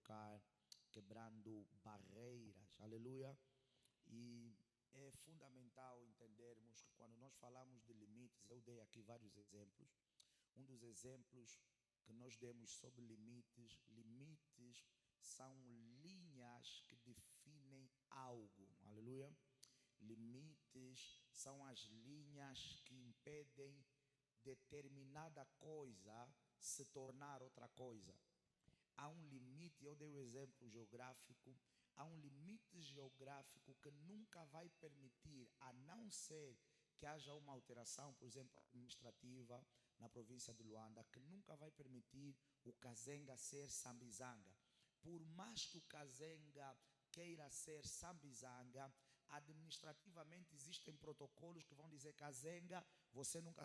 tocar, quebrando barreiras, aleluia. E é fundamental entendermos que quando nós falamos de limites, eu dei aqui vários exemplos. Um dos exemplos que nós demos sobre limites, limites são linhas que definem algo, aleluia. Limites são as linhas que impedem determinada coisa se tornar outra coisa. Há um limite, eu dei o exemplo geográfico, há um limite geográfico que nunca vai permitir, a não ser que haja uma alteração, por exemplo, administrativa na província de Luanda, que nunca vai permitir o Kazenga ser Sambizanga. Por mais que o Kazenga queira ser Sambizanga, administrativamente existem protocolos que vão dizer Kazenga, você nunca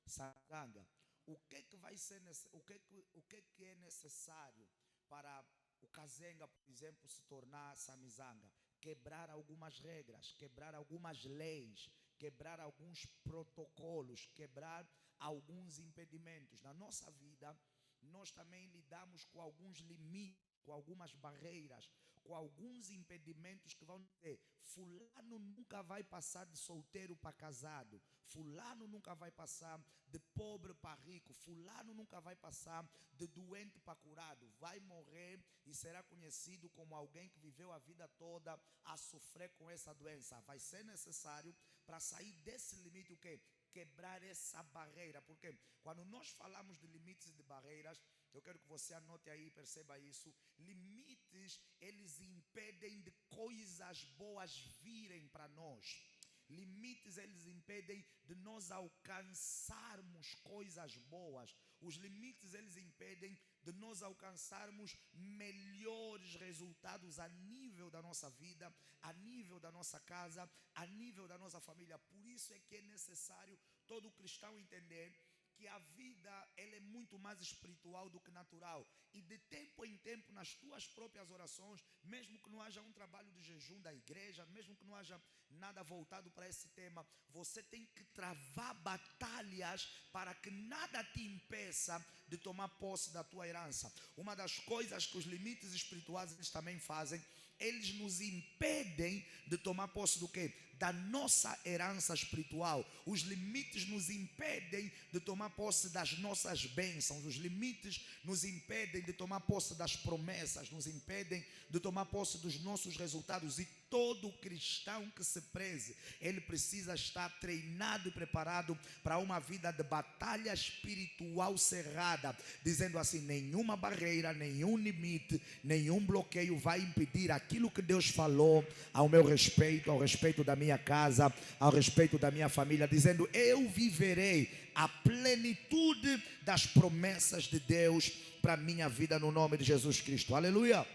Sambizanga. O que vai ser, o que é necessário para o Kazenga, por exemplo, se tornar Samizanga? Quebrar algumas regras, quebrar algumas leis, quebrar alguns protocolos, quebrar alguns impedimentos. Na nossa vida, nós também lidamos com alguns limites, com algumas barreiras, com alguns impedimentos que vão dizer: fulano nunca vai passar de solteiro para casado, fulano nunca vai passar de pobre para rico, fulano nunca vai passar de doente para curado, vai morrer e será conhecido como alguém que viveu a vida toda a sofrer com essa doença. Vai ser necessário, para sair desse limite, o quê? Quebrar essa barreira. Porque quando nós falamos de limites e de barreiras, eu quero que você anote aí e perceba isso. Limites, eles impedem de coisas boas virem para nós. Limites, eles impedem de nós alcançarmos coisas boas. Os limites, eles impedem de nós alcançarmos melhores resultados a nível da nossa vida, a nível da nossa casa, a nível da nossa família. Por isso é que é necessário todo cristão entender que a vida, ela é muito mais espiritual do que natural. E de tempo em tempo, nas tuas próprias orações, mesmo que não haja um trabalho de jejum da igreja, mesmo que não haja nada voltado para esse tema, você tem que travar batalhas para que nada te impeça de tomar posse da tua herança. Uma das coisas que os limites espirituais eles também fazem, eles nos impedem de tomar posse do quê? Da nossa herança espiritual. Os limites nos impedem de tomar posse das nossas bênçãos. Os limites nos impedem de tomar posse das promessas, nos impedem de tomar posse dos nossos resultados. E todo cristão que se preze, ele precisa estar treinado e preparado para uma vida de batalha espiritual cerrada, dizendo assim: nenhuma barreira, nenhum limite, nenhum bloqueio vai impedir aquilo que Deus falou ao meu respeito, ao respeito da minha casa, ao respeito da minha família, dizendo: eu viverei a plenitude das promessas de Deus para a minha vida no nome de Jesus Cristo. Aleluia.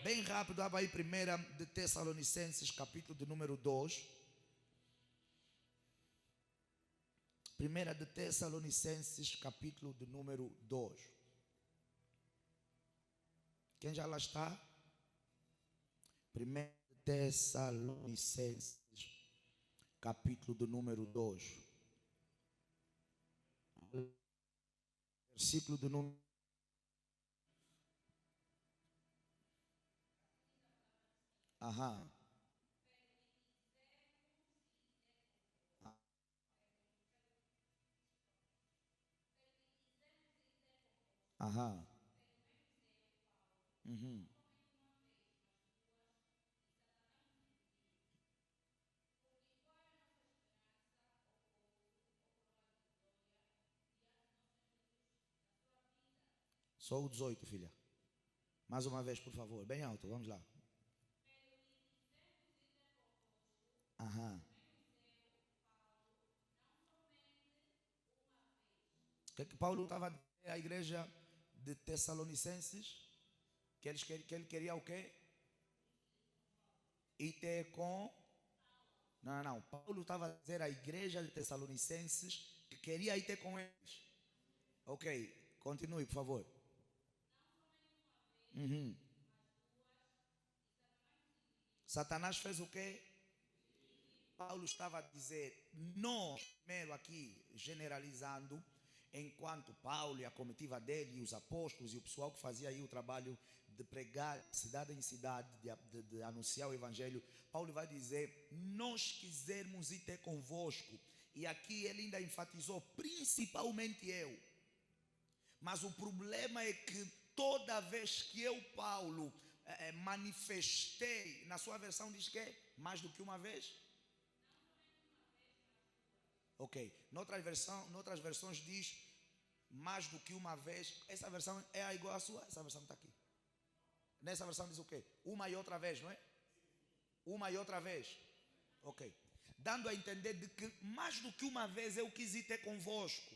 Bem rápido, abra aí 1 de Tessalonicenses, capítulo de número 2. 1 de Tessalonicenses, capítulo de número 2. Quem já lá está? 1 de Tessalonicenses, capítulo de número 2. Versículo de número. Aham. Aham. Uhum. Só o 18, filha. Mais uma vez, por favor. Bem alto, vamos lá. Aham. O que Paulo estava a dizer à igreja de Tessalonicenses? Que ele queria o quê? E ter com... Não. Paulo estava a dizer à igreja de Tessalonicenses que queria ir ter com eles. Ok, continue, por favor. Uhum. Satanás fez o quê? Paulo estava a dizer, nós, primeiro aqui, generalizando, enquanto Paulo e a comitiva dele, e os apóstolos e o pessoal que fazia aí o trabalho de pregar cidade em cidade, de anunciar o evangelho, Paulo vai dizer: nós quisermos ir ter convosco. E aqui ele ainda enfatizou: principalmente eu. Mas o problema é que toda vez que eu, Paulo, manifestei, na sua versão diz que é mais do que uma vez? Ok, noutras versões diz mais do que uma vez. Essa versão é igual à sua? Essa versão está aqui. Nessa versão diz o quê? Uma e outra vez, não é? Uma e outra vez. Ok. Dando a entender de que mais do que uma vez eu quis ir ter convosco.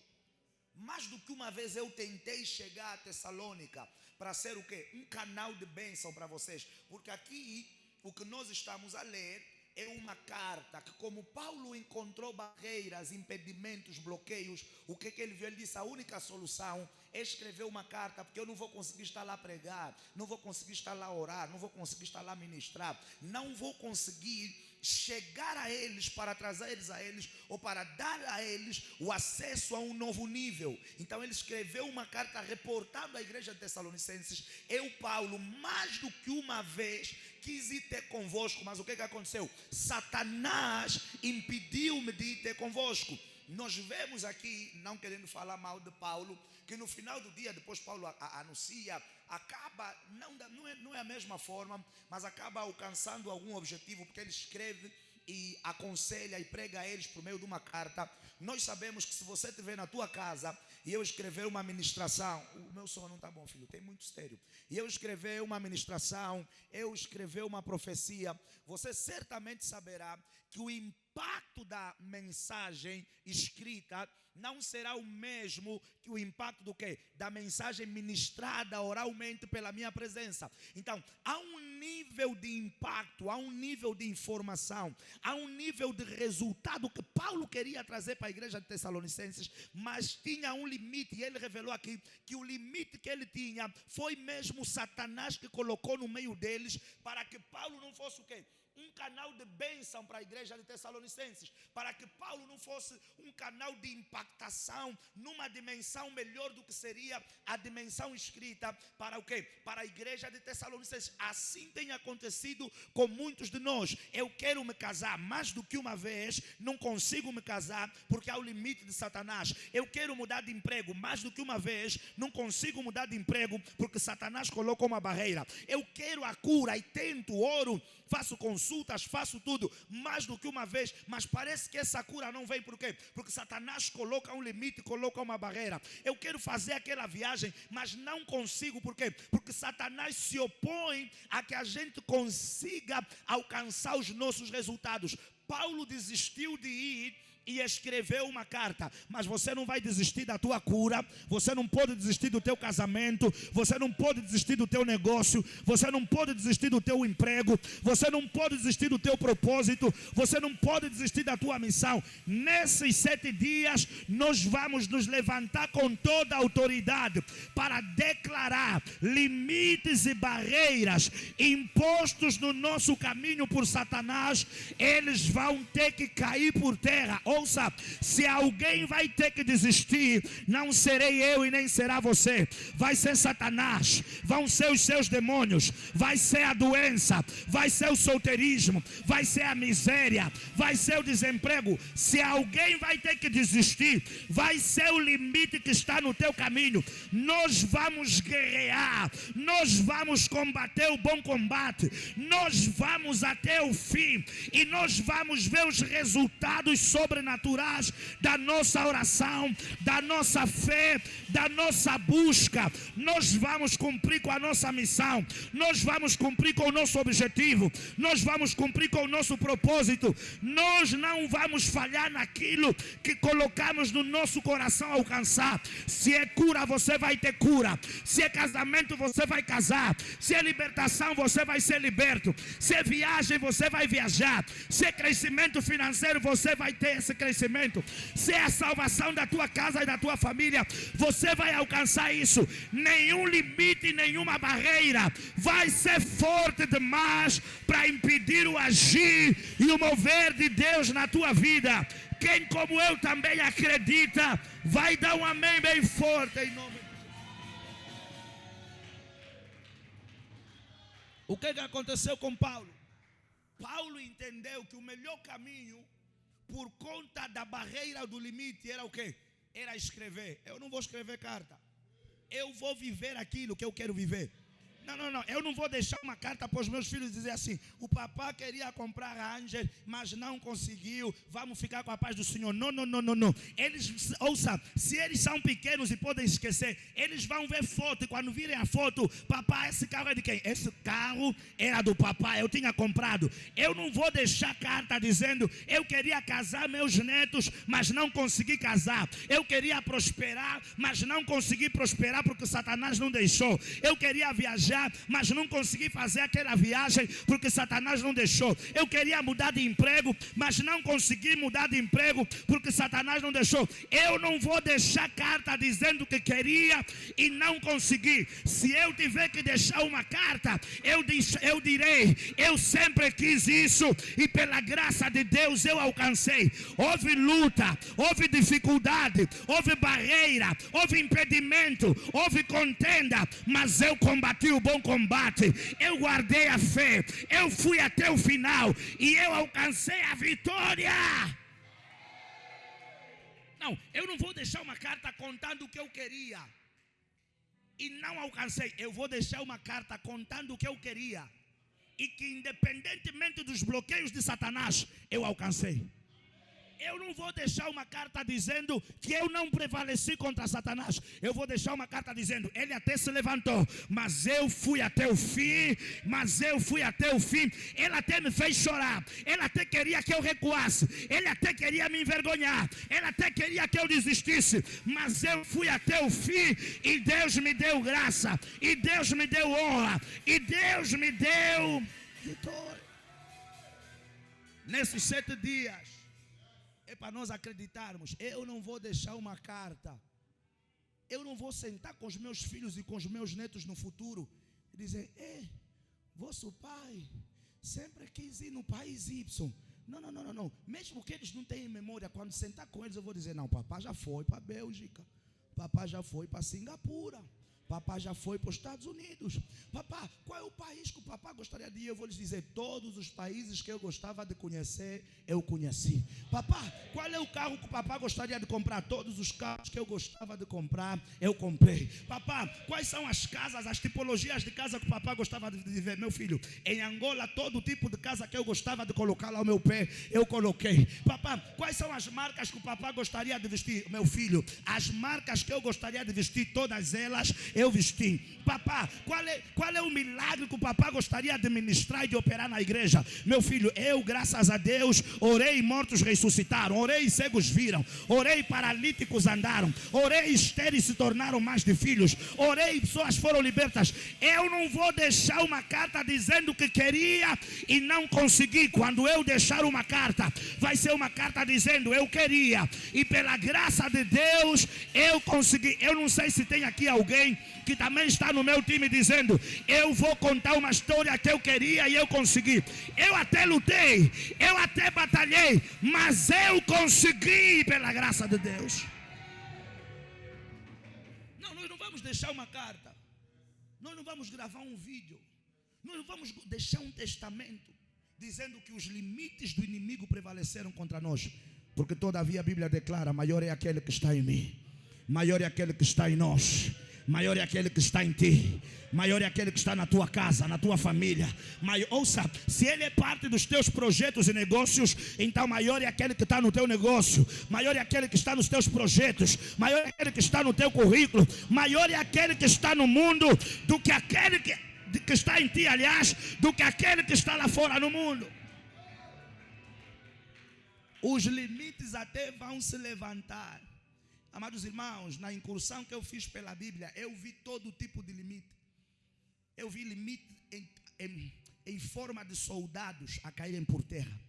Mais do que uma vez eu tentei chegar a Tessalônica para ser o quê? Um canal de bênção para vocês. Porque aqui o que nós estamos a ler é uma carta que, como Paulo encontrou barreiras, impedimentos, bloqueios, o que ele viu? Ele disse: a única solução é escrever uma carta, porque eu não vou conseguir estar lá a pregar, não vou conseguir estar lá a orar, não vou conseguir estar lá a ministrar, não vou conseguir chegar a eles para trazer a eles ou para dar a eles o acesso a um novo nível. Então ele escreveu uma carta reportando à igreja de Tessalonicenses: eu, Paulo, mais do que uma vez quis ir ter convosco, mas o que aconteceu? Satanás impediu-me de ir ter convosco. Nós vemos aqui, não querendo falar mal de Paulo, que no final do dia, depois Paulo anuncia, acaba, não é a mesma forma, mas acaba alcançando algum objetivo, porque ele escreve e aconselha e prega a eles por meio de uma carta. Nós sabemos que se você estiver na tua casa e eu escrever uma ministração, o meu som não está bom, filho, tem muito estéreo, e eu escrever uma ministração, eu escrever uma profecia, você certamente saberá que o impacto da mensagem escrita não será o mesmo que o impacto do quê? Da mensagem ministrada oralmente pela minha presença. Então, há um nível de impacto, há um nível de informação, há um nível de resultado que Paulo queria trazer para a igreja de Tessalonicenses, mas tinha um limite, e ele revelou aqui que o limite que ele tinha foi mesmo Satanás que colocou no meio deles, para que Paulo não fosse o quê? Um canal de bênção para a igreja de Tessalonicenses, para que Paulo não fosse um canal de impactação numa dimensão melhor do que seria a dimensão escrita para o quê? Para a igreja de Tessalonicenses. Assim tem acontecido com muitos de nós. Eu quero me casar mais do que uma vez, não consigo me casar porque há o limite de Satanás. Eu quero mudar de emprego mais do que uma vez, não consigo mudar de emprego porque Satanás colocou uma barreira. Eu quero a cura e tento, oro, faço consultas, faço tudo mais do que uma vez, mas parece que essa cura não vem. Por quê? Porque Satanás coloca um limite, coloca uma barreira. Eu quero fazer aquela viagem, mas não consigo. Por quê? Porque Satanás se opõe a que a gente consiga alcançar os nossos resultados. Paulo desistiu de ir e escreveu uma carta, mas você não vai desistir da tua cura, você não pode desistir do teu casamento, você não pode desistir do teu negócio, você não pode desistir do teu emprego, você não pode desistir do teu propósito, você não pode desistir da tua missão. Nesses 7 dias nós vamos nos levantar com toda a autoridade para declarar limites e barreiras impostos no nosso caminho por Satanás. Eles vão ter que cair por terra. Ouça, se alguém vai ter que desistir, não serei eu e nem será você. Vai ser Satanás, vão ser os seus demônios, vai ser a doença, vai ser o solteirismo, vai ser a miséria, vai ser o desemprego. Se alguém vai ter que desistir, vai ser o limite que está no teu caminho. Nós vamos guerrear, nós vamos combater o bom combate, nós vamos até o fim e nós vamos ver os resultados sobrenaturais da nossa oração, da nossa fé, da nossa busca. Nós vamos cumprir com a nossa missão, nós vamos cumprir com o nosso objetivo, nós vamos cumprir com o nosso propósito. Nós não vamos falhar naquilo que colocamos no nosso coração alcançar. Se é cura, você vai ter cura. Se é casamento, você vai casar. Se é libertação, você vai ser liberto. Se é viagem, você vai viajar. Se é crescimento financeiro, você vai ter esse crescimento, se é a salvação da tua casa e da tua família, você vai alcançar isso. Nenhum limite, nenhuma barreira vai ser forte demais para impedir o agir e o mover de Deus na tua vida. Quem como eu também acredita, vai dar um amém bem forte em nome de Jesus. O que aconteceu com Paulo? Paulo entendeu que o melhor caminho, por conta da barreira do limite, era o quê? Era escrever. Eu não vou escrever carta. Eu vou viver aquilo que eu quero viver. Não. Eu não vou deixar uma carta para os meus filhos dizer assim: o papá queria comprar a Angel, mas não conseguiu. Vamos ficar com a paz do Senhor. Não. Eles, ouça, se eles são pequenos e podem esquecer, eles vão ver foto. E quando virem a foto, papá, esse carro é de quem? Esse carro era do papai, eu tinha comprado. Eu não vou deixar carta dizendo: eu queria casar meus netos, mas não consegui casar. Eu queria prosperar, mas não consegui prosperar porque Satanás não deixou. Eu queria viajar, mas não consegui fazer aquela viagem porque Satanás não deixou. Eu queria mudar de emprego, mas não consegui mudar de emprego porque Satanás não deixou. Eu não vou deixar carta dizendo que queria e não consegui. Se eu tiver que deixar uma carta, eu direi: eu sempre quis isso e pela graça de Deus eu alcancei. Houve luta, houve dificuldade, houve barreira, houve impedimento, houve contenda, mas eu combati o bom combate, eu guardei a fé, eu fui até o final e eu alcancei a vitória. Não, eu não vou deixar uma carta contando o que eu queria e não alcancei. Eu vou deixar uma carta contando o que eu queria e que, independentemente dos bloqueios de Satanás, eu alcancei. Eu não vou deixar uma carta dizendo que eu não prevaleci contra Satanás. Eu vou deixar uma carta dizendo: ele até se levantou, mas eu fui até o fim. Ele até me fez chorar. Ele até queria que eu recuasse. Ele até queria me envergonhar. Ele até queria que eu desistisse. Mas eu fui até o fim. E Deus me deu graça. E Deus me deu honra. E Deus me deu vitória. Nesses 7 dias, é para nós acreditarmos. Eu não vou deixar uma carta. Eu não vou sentar com os meus filhos e com os meus netos no futuro e dizer: vosso pai sempre quis ir no país Y. Não. Mesmo que eles não tenham memória, quando sentar com eles eu vou dizer: não, papá já foi para a Bélgica, papá já foi para Singapura, papá já foi para os Estados Unidos. Papá, qual é o país que o papá gostaria de ir? Eu vou lhes dizer: todos os países que eu gostava de conhecer, eu conheci. Papá, qual é o carro que o papá gostaria de comprar? Todos os carros que eu gostava de comprar, eu comprei. Papá, quais são as casas, as tipologias de casa que o papá gostava de viver? Meu filho, em Angola, todo tipo de casa que eu gostava de colocar lá ao meu pé, eu coloquei. Papá, quais são as marcas que o papá gostaria de vestir? Meu filho, as marcas que eu gostaria de vestir, todas elas eu vesti. Papá, qual é o milagre que o papá gostaria de ministrar e de operar na igreja? Meu filho, eu, graças a Deus, orei e mortos ressuscitaram, orei e cegos viram, orei e paralíticos andaram, orei e estéreis se tornaram mais de filhos, orei e pessoas foram libertas. Eu não vou deixar uma carta dizendo que queria e não consegui. Quando eu deixar uma carta, vai ser uma carta dizendo: eu queria e pela graça de Deus eu consegui. Eu não sei se tem aqui alguém que também está no meu time dizendo: eu vou contar uma história que eu queria e eu consegui. Eu até lutei, eu até batalhei, mas eu consegui pela graça de Deus. Não, nós não vamos deixar uma carta, nós não vamos gravar um vídeo, nós não vamos deixar um testamento dizendo que os limites do inimigo prevaleceram contra nós, porque todavia a Bíblia declara: maior é aquele que está em mim, maior é aquele que está em nós, maior é aquele que está em ti, maior é aquele que está na tua casa, na tua família. Ouça, se ele é parte dos teus projetos e negócios, então maior é aquele que está no teu negócio, maior é aquele que está nos teus projetos, maior é aquele que está no teu currículo, maior é aquele que está no mundo do que aquele que está em ti, aliás, do que aquele que está lá fora no mundo. Os limites até vão se levantar. Amados irmãos, na incursão que eu fiz pela Bíblia, eu vi todo tipo de limite. Eu vi limite em forma de soldados a caírem por terra.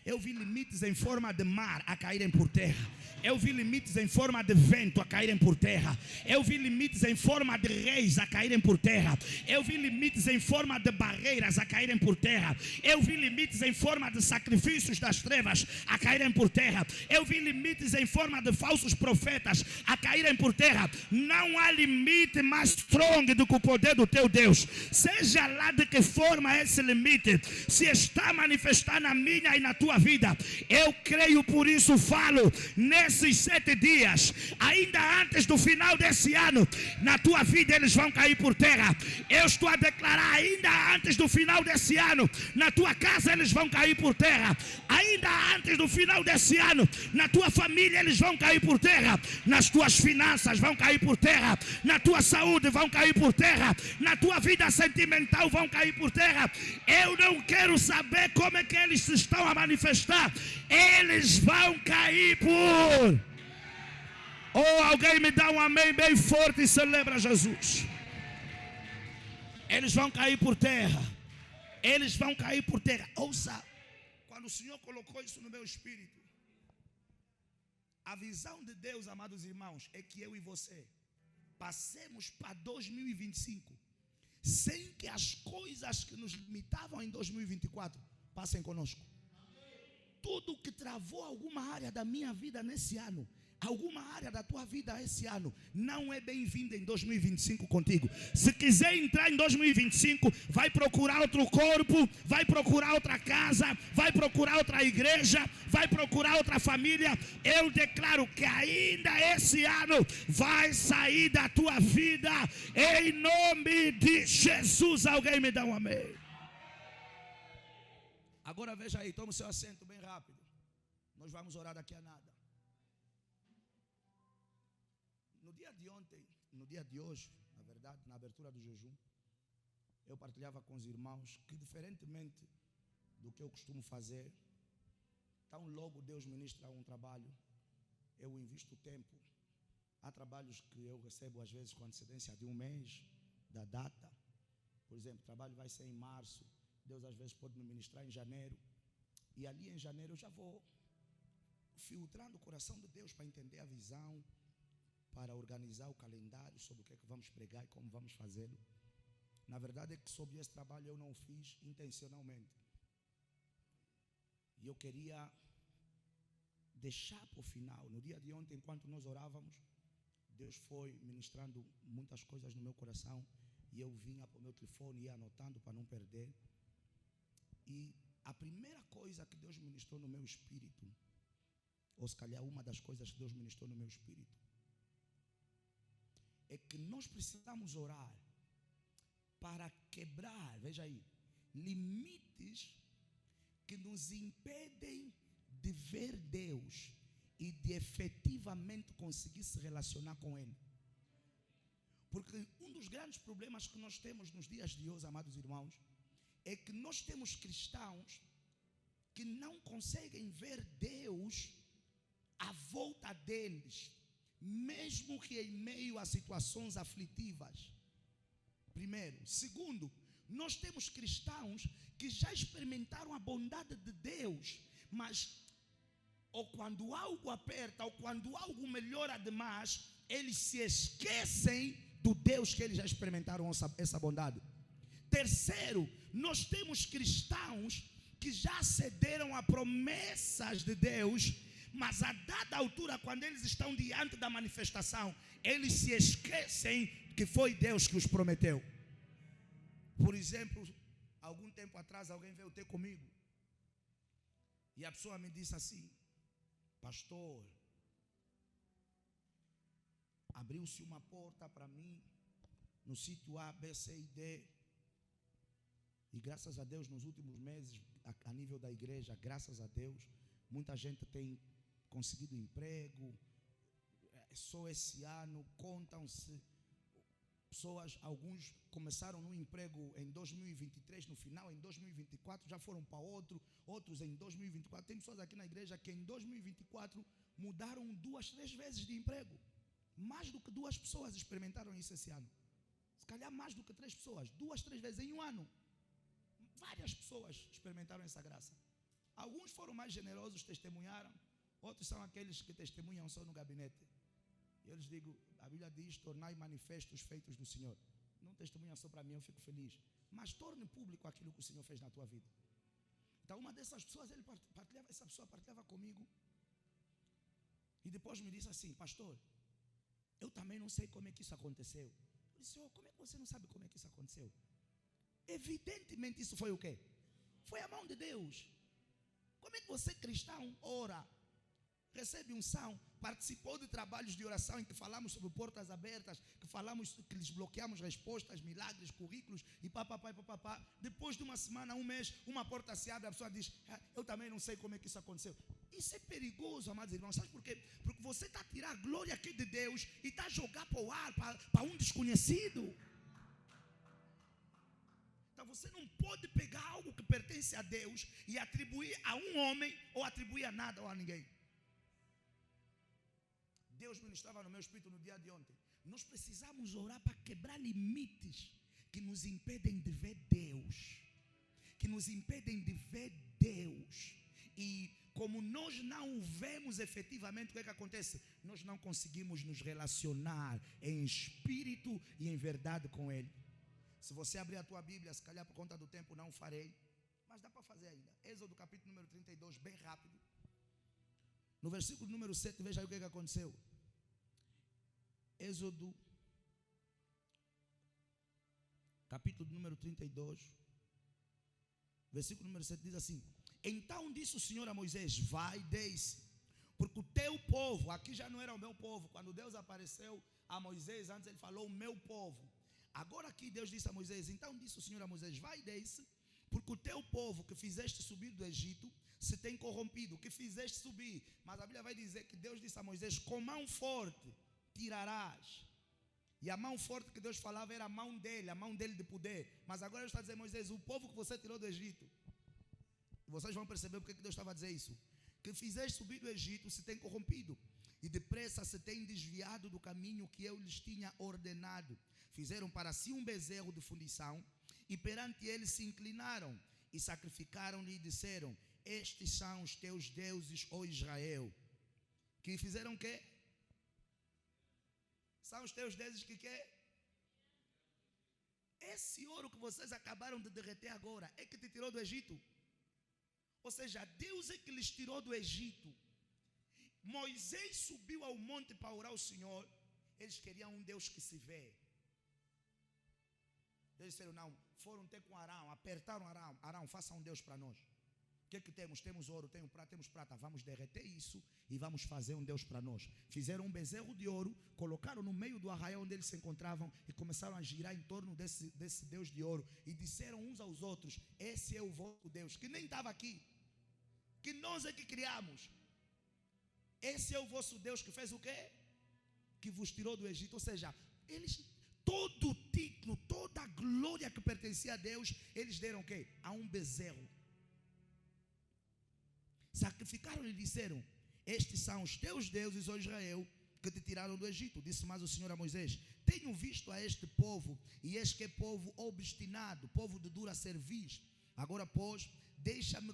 Eu vi limites em forma de mar a caírem por terra. Eu vi limites em forma de vento a caírem por terra. Eu vi limites em forma de reis a caírem por terra. Eu vi limites em forma de barreiras a caírem por terra. Eu vi limites em forma de sacrifícios das trevas a caírem por terra. Eu vi limites em forma de falsos profetas a caírem por terra. Não há limite mais strong do que o poder do teu Deus. Seja lá de que forma esse limite se está manifestando na minha e na tua vida, eu creio, por isso falo, nesses 7 dias, ainda antes do final desse ano, na tua vida eles vão cair por terra. Eu estou a declarar, ainda antes do final desse ano, na tua casa eles vão cair por terra. Ainda antes do final desse ano, na tua família eles vão cair por terra. Nas tuas finanças vão cair por terra. Na tua saúde vão cair por terra. Na tua vida sentimental vão cair por terra. Eu não quero saber como é que eles se estão a manifestar. Eles vão cair por... Oh, alguém me dá um amém bem forte e celebra Jesus. Eles vão cair por terra. Eles vão cair por terra. Ouça, quando o Senhor colocou isso no meu espírito, a visão de Deus, amados irmãos, é que eu e você passemos para 2025 sem que as coisas que nos limitavam em 2024 passem conosco. Tudo que travou alguma área da minha vida nesse ano, alguma área da tua vida esse ano, não é bem-vinda em 2025 contigo. Se quiser entrar em 2025, vai procurar outro corpo, vai procurar outra casa, vai procurar outra igreja, vai procurar outra família. Eu declaro que ainda esse ano vai sair da tua vida, em nome de Jesus. Alguém me dá um amém? Agora veja aí, toma o seu assento bem rápido. Nós vamos orar daqui a nada. No dia de ontem, no dia de hoje, na verdade, na abertura do jejum, eu partilhava com os irmãos que, diferentemente do que eu costumo fazer, tão logo Deus ministra um trabalho, eu invisto tempo. Há trabalhos que eu recebo às vezes com antecedência de um mês da data. Por exemplo, o trabalho vai ser em março. Deus às vezes pode me ministrar em janeiro. E ali em janeiro eu já vou filtrando o coração de Deus para entender a visão, para organizar o calendário sobre o que é que vamos pregar e como vamos fazê-lo. Na verdade é que sobre esse trabalho eu não o fiz intencionalmente. E eu queria deixar para o final. No dia de ontem, enquanto nós orávamos, Deus foi ministrando muitas coisas no meu coração. E eu vinha para o meu telefone e ia anotando para não perder. E a primeira coisa que Deus ministrou no meu espírito, ou se calhar uma das coisas que Deus ministrou no meu espírito, é que nós precisamos orar para quebrar, veja aí, limites que nos impedem de ver Deus e de efetivamente conseguir se relacionar com Ele. Porque um dos grandes problemas que nós temos nos dias de hoje, amados irmãos, é que nós temos cristãos que não conseguem ver Deus à volta deles, mesmo que em meio a situações aflitivas. Primeiro. Segundo, nós temos cristãos que já experimentaram a bondade de Deus, mas ou quando algo aperta, ou quando algo melhora demais, eles se esquecem do Deus que eles já experimentaram essa bondade. Terceiro, nós temos cristãos que já cederam a promessas de Deus, mas a dada altura, quando eles estão diante da manifestação, eles se esquecem que foi Deus que os prometeu. Por exemplo, algum tempo atrás alguém veio ter comigo e a pessoa me disse assim: pastor, abriu-se uma porta para mim no sítio A, B, C e D. E graças a Deus, nos últimos meses, a nível da igreja, graças a Deus, muita gente tem conseguido emprego. Só esse ano contam-se pessoas, alguns começaram no emprego em 2023, no final, em 2024 já foram para outros em 2024. Tem pessoas aqui na igreja que em 2024 mudaram 2, 3 vezes de emprego. Mais do que 2 pessoas experimentaram isso esse ano. Se calhar mais do que 3 pessoas, 2, 3 vezes em um ano. Várias pessoas experimentaram essa graça. Alguns foram mais generosos, testemunharam. Outros são aqueles que testemunham só no gabinete. Eu lhes digo, a Bíblia diz, tornai manifestos os feitos do Senhor. Não testemunha só para mim, eu fico feliz. Mas torne público aquilo que o Senhor fez na tua vida. Então uma dessas pessoas, essa pessoa partilhava comigo. E depois me disse assim, pastor, eu também não sei como é que isso aconteceu. Eu disse, como é que você não sabe como é que isso aconteceu? Evidentemente isso foi o quê? Foi a mão de Deus. Como é que você, cristão, ora, recebe unção, participou de trabalhos de oração em que falamos sobre portas abertas, que lhes bloqueamos respostas, milagres, currículos e papapá. Depois de uma semana, um mês, uma porta se abre, a pessoa diz, eu também não sei como é que isso aconteceu. Isso é perigoso, amados irmãos. Sabe por quê? Porque você está a tirar a glória aqui de Deus e está a jogar para o ar, para um desconhecido. Então você não pode pegar algo que pertence a Deus e atribuir a um homem ou atribuir a nada ou a ninguém. Deus ministrava no meu espírito no dia de ontem. Nós precisamos orar para quebrar limites que nos impedem de ver Deus. Que nos impedem de ver Deus. E como nós não vemos efetivamente, o que é que acontece? Nós não conseguimos nos relacionar em espírito e em verdade com Ele. Se você abrir a tua Bíblia, se calhar por conta do tempo não farei, mas dá para fazer ainda. Êxodo capítulo número 32, bem rápido. No versículo número 7, veja aí o que aconteceu. Êxodo, capítulo número 32, versículo número 7 diz assim: então disse o Senhor a Moisés, vai, desce, porque o teu povo, aqui já não era o meu povo, quando Deus apareceu a Moisés, antes ele falou o meu povo. Agora aqui Deus disse a Moisés, então disse o Senhor a Moisés, vai, desce, porque o teu povo que fizeste subir do Egito se tem corrompido, que fizeste subir. Mas a Bíblia vai dizer que Deus disse a Moisés, com mão forte tirarás. E a mão forte que Deus falava era a mão dele de poder. Mas agora Deus está dizendo, Moisés, o povo que você tirou do Egito, vocês vão perceber porque Deus estava a dizer isso, que fizeste subir do Egito se tem corrompido, e depressa se tem desviado do caminho que eu lhes tinha ordenado. Fizeram para si um bezerro de fundição, e perante ele se inclinaram, e sacrificaram-lhe e disseram, estes são os teus deuses, ó Israel. Que fizeram o quê? São os teus deuses que quê? Esse ouro que vocês acabaram de derreter agora, é que te tirou do Egito? Ou seja, Deus é que lhes tirou do Egito. Moisés subiu ao monte para orar ao Senhor. Eles queriam um Deus que se vê. Eles disseram, não, foram ter com Arão, apertaram Arão. Arão, faça um Deus para nós. O que é que temos? Temos ouro, temos prata. Vamos derreter isso e vamos fazer um Deus para nós. Fizeram um bezerro de ouro, colocaram no meio do arraial onde eles se encontravam e começaram a girar em torno desse Deus de ouro. E disseram uns aos outros, esse é o vosso Deus, que nem estava aqui, que nós é que criamos. Esse é o vosso Deus que fez o quê? Que vos tirou do Egito. Ou seja, eles, todo o título, toda a glória que pertencia a Deus, eles deram o quê? A um bezerro. Sacrificaram e disseram, estes são os teus deuses, ó Israel, que te tiraram do Egito. Disse mais o Senhor a Moisés, tenho visto a este povo, e este que é povo obstinado, povo de dura cerviz. Agora, pois, deixa-me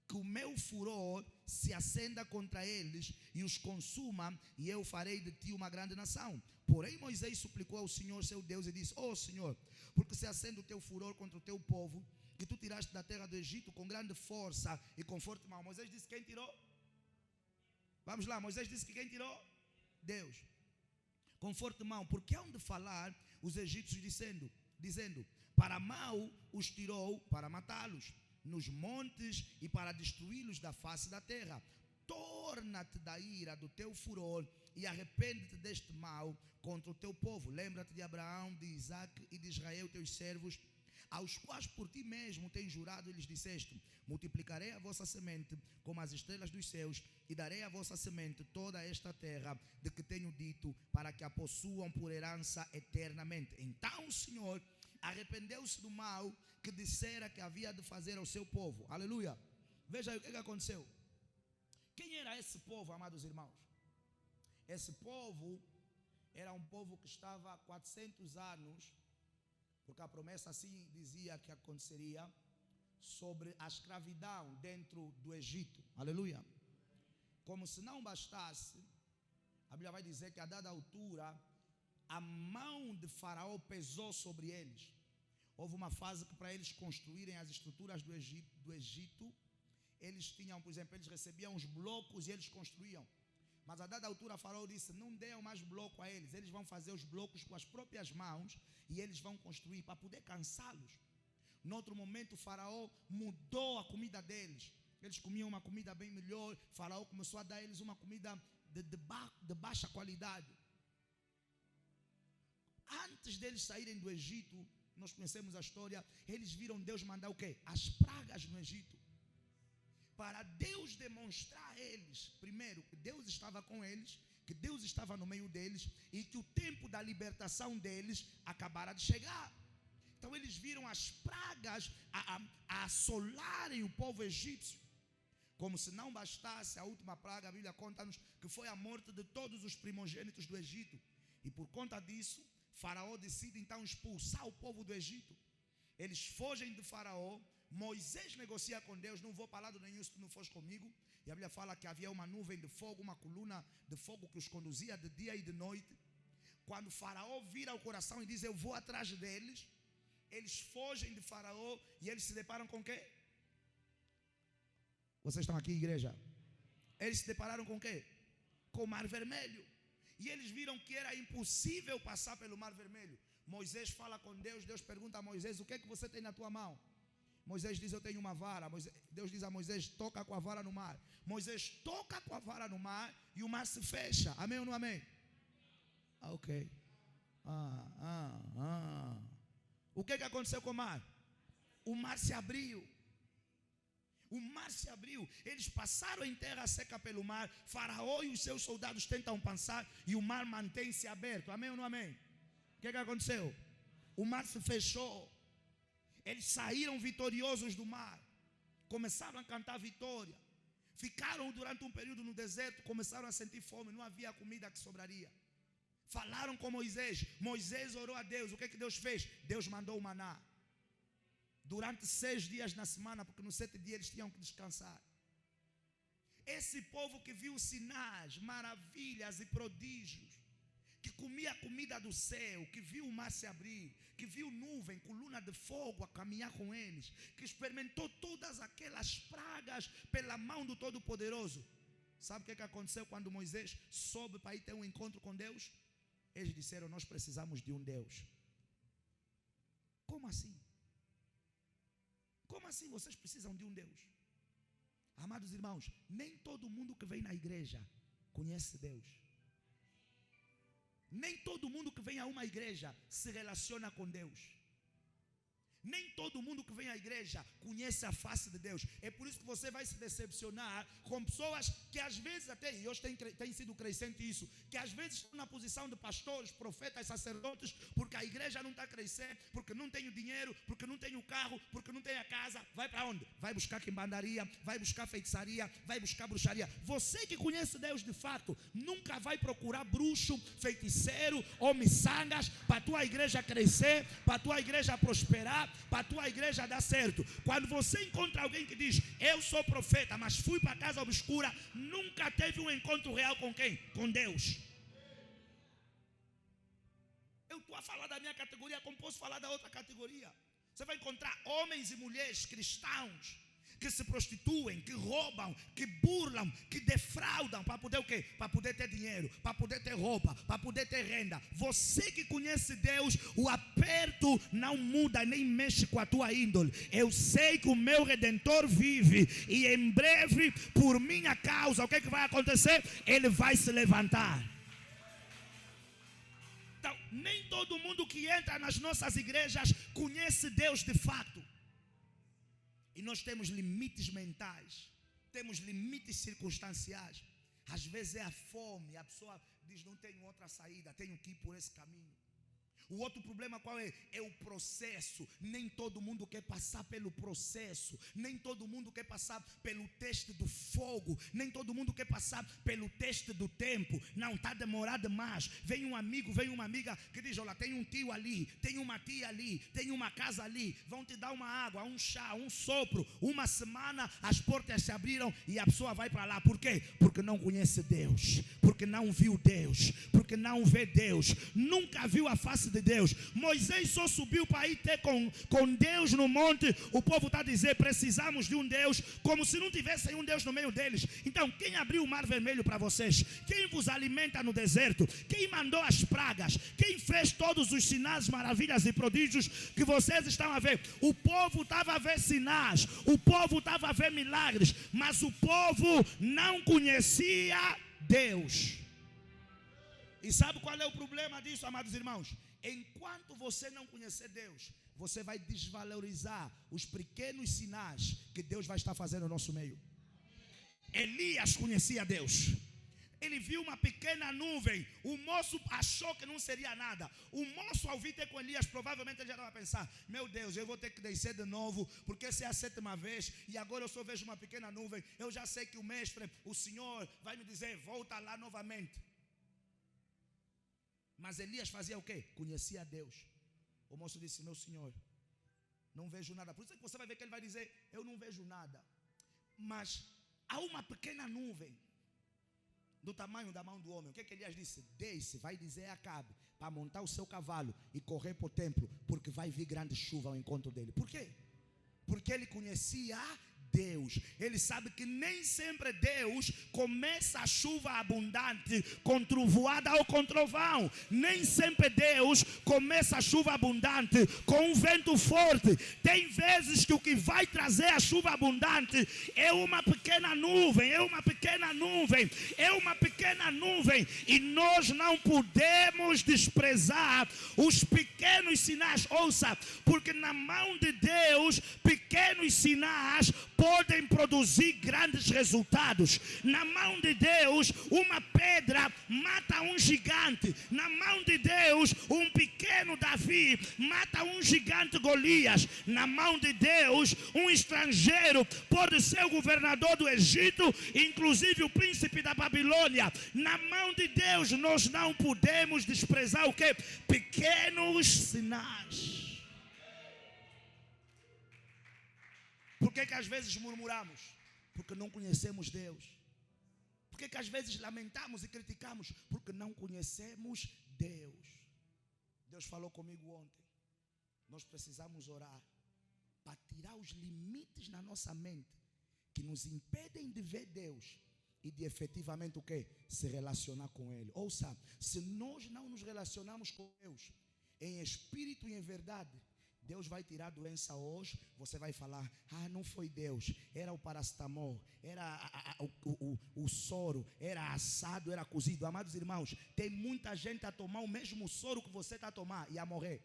que o meu furor se acenda contra eles e os consuma, e eu farei de ti uma grande nação. Porém Moisés suplicou ao Senhor seu Deus e disse, ó Senhor, porque se acende o teu furor contra o teu povo, que tu tiraste da terra do Egito com grande força e com forte mão. Moisés disse, quem tirou? Vamos lá, Moisés disse que quem tirou? Deus. Com forte mão, porque hão de falar os egípcios dizendo, para mal os tirou para matá-los nos montes e para destruí-los da face da terra. Torna-te da ira do teu furor e arrepende-te deste mal contra o teu povo. Lembra-te de Abraão, de Isaac e de Israel, teus servos, aos quais por ti mesmo tens jurado e lhes disseste, multiplicarei a vossa semente como as estrelas dos céus e darei a vossa semente toda esta terra de que tenho dito, para que a possuam por herança eternamente. Então o Senhor arrependeu-se do mal que dissera que havia de fazer ao seu povo. Aleluia. Veja aí o que aconteceu. Quem era esse povo, amados irmãos? Esse povo era um povo que estava há 400 anos, porque a promessa assim dizia que aconteceria, sobre a escravidão dentro do Egito. Aleluia. Como se não bastasse, a Bíblia vai dizer que a dada altura, a mão de Faraó pesou sobre eles. Houve uma fase que para eles construírem as estruturas do Egito, eles tinham, por exemplo, eles recebiam os blocos e eles construíam. Mas a dada altura, Faraó disse, não deem mais bloco a eles. Eles vão fazer os blocos com as próprias mãos e eles vão construir para poder cansá-los. No outro momento, Faraó mudou a comida deles. Eles comiam uma comida bem melhor. Faraó começou a dar a eles uma comida de baixa qualidade. Antes deles saírem do Egito, nós conhecemos a história, eles viram Deus mandar o quê? As pragas no Egito. Para Deus demonstrar a eles, primeiro, que Deus estava com eles, que Deus estava no meio deles e que o tempo da libertação deles acabara de chegar. Então eles viram as pragas a assolarem o povo egípcio. Como se não bastasse a última praga, a Bíblia conta-nos que foi a morte de todos os primogênitos do Egito. E por conta disso, Faraó decide então expulsar o povo do Egito. Eles fogem de Faraó. Moisés negocia com Deus, não vou para lado nenhum se tu não fores comigo. E a Bíblia fala que havia uma nuvem de fogo, uma coluna de fogo que os conduzia de dia e de noite. Quando Faraó vira o coração e diz, eu vou atrás deles, eles fogem de Faraó e eles se deparam com o quê? Vocês estão aqui, igreja? Eles se depararam com o quê? Com o Mar Vermelho. E eles viram que era impossível passar pelo Mar Vermelho. Moisés fala com Deus, Deus pergunta a Moisés, o que é que você tem na tua mão? Moisés diz, eu tenho uma vara. Deus diz a Moisés, toca com a vara no mar. Moisés toca com a vara no mar e o mar se fecha. Amém ou não amém? Ok. O que aconteceu com o mar? O mar se abriu. O mar se abriu. Eles passaram em terra seca pelo mar. Faraó e os seus soldados tentam passar e o mar mantém-se aberto. Amém ou não amém? O que aconteceu? O mar se fechou. Eles saíram vitoriosos do mar. Começaram a cantar vitória. Ficaram durante um período no deserto. Começaram a sentir fome. Não havia comida que sobraria. Falaram com Moisés. Moisés orou a Deus. O que Deus fez? Deus mandou o maná. Durante 6 dias na semana. Porque no 7º dia eles tinham que descansar. Esse povo que viu sinais, maravilhas e prodígios, que comia a comida do céu, que viu o mar se abrir, que viu nuvem, coluna de fogo a caminhar com eles, que experimentou todas aquelas pragas pela mão do Todo-Poderoso. Sabe o que aconteceu quando Moisés soube para ir ter um encontro com Deus? Eles disseram, nós precisamos de um Deus. Como assim? Como assim vocês precisam de um Deus? Amados irmãos, nem todo mundo que vem na igreja conhece Deus. Nem todo mundo que vem a uma igreja se relaciona com Deus. Nem todo mundo que vem à igreja conhece a face de Deus. É por isso que você vai se decepcionar com pessoas que às vezes até, e hoje tem sido crescente isso, que às vezes estão na posição de pastores, profetas, sacerdotes, porque a igreja não está crescendo, porque não tem o dinheiro, porque não tem o carro, porque não tem a casa. Vai para onde? Vai buscar quimbandaria, vai buscar feitiçaria, vai buscar bruxaria. Você que conhece Deus de fato, nunca vai procurar bruxo, feiticeiro ou miçangas para a tua igreja crescer, para a tua igreja prosperar, para a tua igreja dar certo. Quando você encontra alguém que diz, eu sou profeta, mas fui para a casa obscura, nunca teve um encontro real com quem? Com Deus. Eu estou a falar da minha categoria, como posso falar da outra categoria? Você vai encontrar homens e mulheres cristãos que se prostituem, que roubam, que burlam, que defraudam para poder o quê? Para poder ter dinheiro, para poder ter roupa, para poder ter renda. Você que conhece Deus, o aperto não muda nem mexe com a tua índole. Eu sei que o meu Redentor vive e em breve, por minha causa, o que vai acontecer? Ele vai se levantar. Então, nem todo mundo que entra nas nossas igrejas conhece Deus de fato. E nós temos limites mentais, temos limites circunstanciais. Às vezes é a fome, a pessoa diz, não tenho outra saída, tenho que ir por esse caminho. O outro problema qual é? É o processo. Nem todo mundo quer passar pelo processo. Nem todo mundo quer passar pelo teste do fogo. Nem todo mundo quer passar pelo teste do tempo. Não, está demorado demais. Vem um amigo, vem uma amiga que diz, olha, tem um tio ali, tem uma tia ali, tem uma casa ali. Vão te dar uma água, um chá, um sopro. Uma semana as portas se abriram e a pessoa vai para lá. Por quê? Porque não conhece Deus. Porque não viu Deus. Porque não vê Deus. Nunca viu a face de Deus. Moisés só subiu para ir ter com Deus no monte. O povo está a dizer, precisamos de um Deus, como se não tivesse um Deus no meio deles. Então, quem abriu o mar vermelho para vocês? Quem vos alimenta no deserto? Quem mandou as pragas? Quem fez todos os sinais, maravilhas e prodígios que vocês estão a ver? O povo estava a ver sinais, o povo estava a ver milagres, mas o povo não conhecia Deus. E sabe qual é o problema disso, amados irmãos? Enquanto você não conhecer Deus, você vai desvalorizar os pequenos sinais que Deus vai estar fazendo no nosso meio. Elias conhecia Deus. Ele viu uma pequena nuvem. O moço achou que não seria nada. O moço, ao vir ter com Elias, provavelmente ele já estava a pensar, meu Deus, eu vou ter que descer de novo, porque essa é a 7ª vez, e agora eu só vejo uma pequena nuvem. Eu já sei que o mestre, o Senhor, vai me dizer, volta lá novamente. Mas Elias fazia o quê? Conhecia Deus. O moço disse, meu Senhor, não vejo nada. Por isso é que você vai ver que ele vai dizer, eu não vejo nada. Mas há uma pequena nuvem do tamanho da mão do homem. O que Elias disse? Desce, vai dizer a Acabe para montar o seu cavalo e correr para o templo, porque vai vir grande chuva ao encontro dele. Por quê? Porque ele conhecia Deus. Ele sabe que nem sempre Deus começa a chuva abundante com trovoada ou com trovão. Nem sempre Deus começa a chuva abundante com um vento forte. Tem vezes que o que vai trazer a chuva abundante é uma pequena nuvem, é uma pequena nuvem, é uma pequena nuvem. E nós não podemos desprezar os pequenos sinais. Ouça, porque na mão de Deus, pequenos sinais podem produzir grandes resultados. Na mão de Deus, uma pedra mata um gigante. Na mão de Deus, um pequeno Davi mata um gigante Golias. Na mão de Deus, um estrangeiro pode ser o governador do Egito, inclusive o príncipe da Babilônia. Na mão de Deus, nós não podemos desprezar o quê? Pequenos sinais. Por que às vezes murmuramos? Porque não conhecemos Deus. Por que às vezes lamentamos e criticamos? Porque não conhecemos Deus. Deus falou comigo ontem. Nós precisamos orar para tirar os limites na nossa mente que nos impedem de ver Deus e de efetivamente o quê? Se relacionar com Ele. Ouça, se nós não nos relacionamos com Deus em espírito e em verdade, Deus vai tirar a doença hoje. Você vai falar, não foi Deus, era o paracetamol, era o soro, era assado, era cozido. Amados irmãos, tem muita gente a tomar o mesmo soro que você está a tomar e a morrer.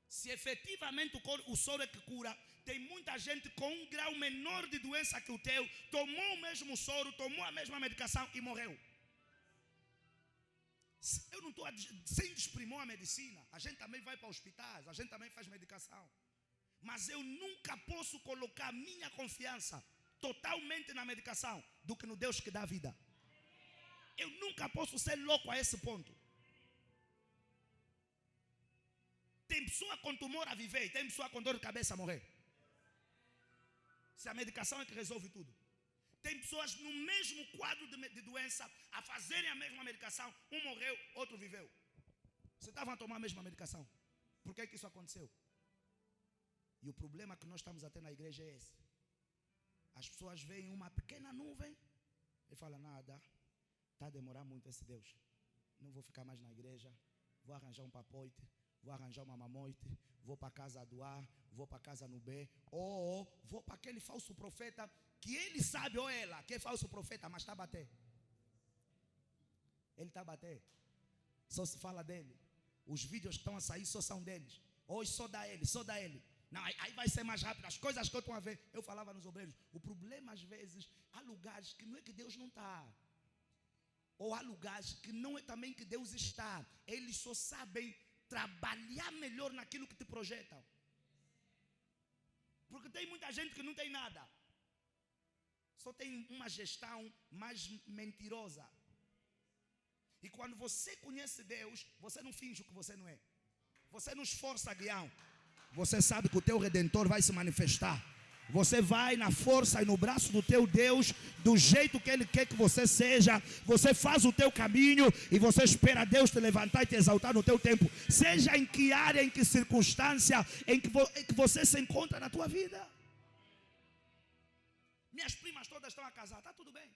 Se efetivamente o soro é que cura, tem muita gente com um grau menor de doença que o teu, tomou o mesmo soro, tomou a mesma medicação e morreu. Eu não estou sem desprimor a medicina. A gente também vai para hospitais, a gente também faz medicação. Mas eu nunca posso colocar minha confiança totalmente na medicação do que no Deus que dá vida. Eu nunca posso ser louco a esse ponto. Tem pessoa com tumor a viver e tem pessoa com dor de cabeça a morrer. Se a medicação é que resolve tudo. Tem pessoas no mesmo quadro de doença a fazerem a mesma medicação. Um morreu, outro viveu. Você estava a tomar a mesma medicação. Por que isso aconteceu? E o problema que nós estamos a ter na igreja é esse. As pessoas veem uma pequena nuvem e falam, nada, está a demorar muito esse Deus. Não vou ficar mais na igreja, vou arranjar um papoite, vou arranjar uma mamoite, vou para a casa do A, vou para a casa no B, ou vou para aquele falso profeta que ele sabe, ou ela, que é falso profeta, mas está a bater. Ele está a bater. Só se fala dele. Os vídeos que estão a sair só são deles. Hoje só dá ele, só dá ele. Não, aí vai ser mais rápido. As coisas que eu estou a ver, eu falava nos obreiros. O problema às vezes, há lugares que não é que Deus não está. Ou há lugares que não é também que Deus está. Eles só sabem trabalhar melhor naquilo que te projetam. Porque tem muita gente que não tem nada. Só tem uma gestão mais mentirosa. E quando você conhece Deus, você não finge o que você não é. Você não esforça, guião. Você sabe que o teu Redentor vai se manifestar. Você vai na força e no braço do teu Deus, do jeito que Ele quer que você seja. Você faz o teu caminho e você espera Deus te levantar e te exaltar no teu tempo. Seja em que área, em que circunstância, em que você se encontra na tua vida. Minhas primas todas estão a casar, está tudo bem.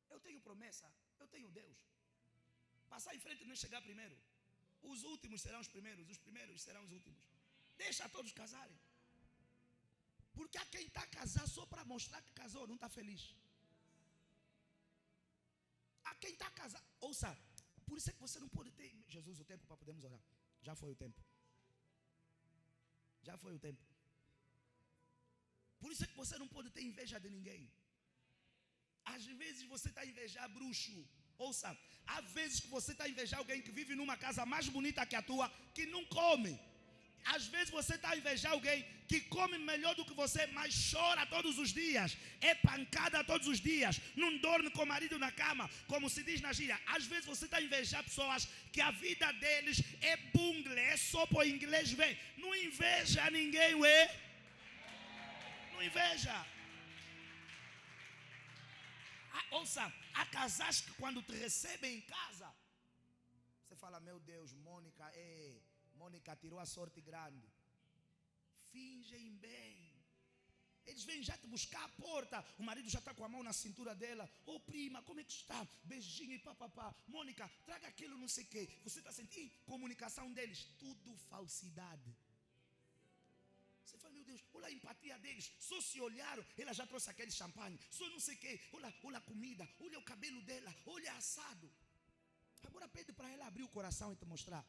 Eu tenho promessa, eu tenho Deus. Passar em frente não é chegar primeiro. Os últimos serão os primeiros serão os últimos. Deixa todos casarem. Porque há quem está a casar só para mostrar que casou, não está feliz. Há quem está a casar. Ouça, por isso é que você não pode ter, Jesus, o tempo para podermos orar. Já foi o tempo. Já foi o tempo. Por isso é que você não pode ter inveja de ninguém. Às vezes você está a invejar bruxo. Ouça, há vezes que você está a invejar alguém que vive numa casa mais bonita que a tua, que não come. Às vezes você está a invejar alguém que come melhor do que você, mas chora todos os dias, é pancada todos os dias, não dorme com o marido na cama, como se diz na gíria. Às vezes você está a invejar pessoas que a vida deles é bungle, é só para o inglês ver. Não inveja ninguém, ué. Não inveja. Ouça, há casais que quando te recebem em casa, você fala, meu Deus, Mônica tirou a sorte grande. Fingem bem. Eles vêm já te buscar à porta. O marido já está com a mão na cintura dela. Ô prima, como é que está? Beijinho e papapá. Mônica, traga aquilo não sei o quê. Você está sentindo? Comunicação deles, tudo falsidade. Você fala, meu Deus, olha a empatia deles. Só se olharam, ela já trouxe aquele champanhe. Só não sei o quê. Olha a comida, olha o cabelo dela, olha assado. Agora pede para ela abrir o coração e te mostrar.